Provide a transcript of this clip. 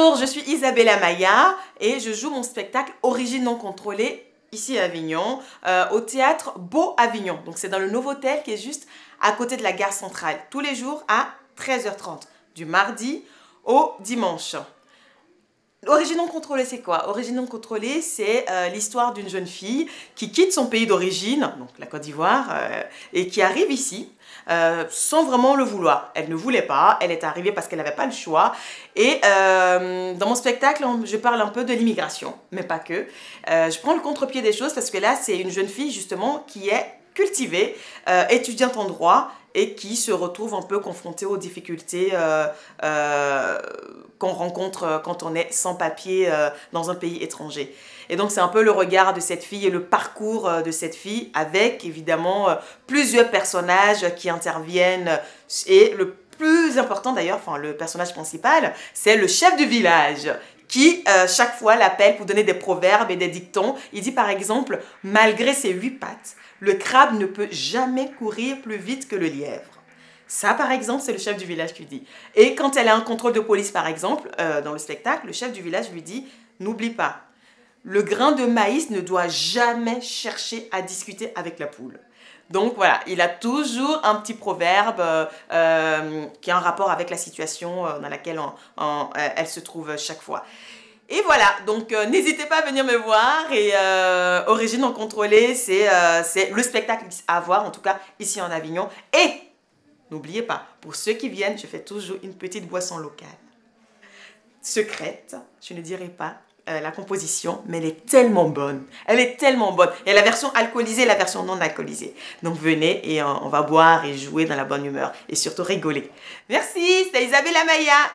Bonjour, je suis Isabella Maya et je joue mon spectacle Origine non contrôlée ici à Avignon, au théâtre Beau Avignon. Donc c'est dans le Novotel qui est juste à côté de la gare centrale, tous les jours à 13h30, du mardi au dimanche. Origine non contrôlée, c'est quoi? Origine non contrôlée, c'est l'histoire d'une jeune fille qui quitte son pays d'origine, donc la Côte d'Ivoire, et qui arrive ici sans vraiment le vouloir. Elle ne voulait pas, elle est arrivée parce qu'elle n'avait pas le choix. Et dans mon spectacle, je parle un peu de l'immigration, mais pas que. Je prends le contre-pied des choses parce que là, c'est une jeune fille justement qui est cultivée, étudiante en droit, et qui se retrouve un peu confrontée aux difficultés qu'on rencontre quand on est sans papier dans un pays étranger. Et donc c'est un peu le regard de cette fille et le parcours de cette fille avec évidemment plusieurs personnages qui interviennent. Et le plus important d'ailleurs, enfin le personnage principal, c'est le chef du village qui chaque fois l'appelle pour donner des proverbes et des dictons. Il dit par exemple, malgré ses 8 pattes, le crabe ne peut jamais courir plus vite que le lièvre. Ça, par exemple, c'est le chef du village qui dit. Et quand elle a un contrôle de police, par exemple, dans le spectacle, le chef du village lui dit, n'oublie pas, le grain de maïs ne doit jamais chercher à discuter avec la poule. Donc voilà, il a toujours un petit proverbe qui a un rapport avec la situation dans laquelle elle se trouve chaque fois. Et voilà, donc n'hésitez pas à venir me voir et Origine non contrôlée, c'est le spectacle à voir, en tout cas ici en Avignon. Et n'oubliez pas, pour ceux qui viennent, je fais toujours une petite boisson locale. Secrète, je ne dirai pas la composition, mais elle est tellement bonne. Elle est tellement bonne. Il y a la version alcoolisée et la version non alcoolisée. Donc venez et on va boire et jouer dans la bonne humeur et surtout rigoler. Merci, c'était Isabella Maya.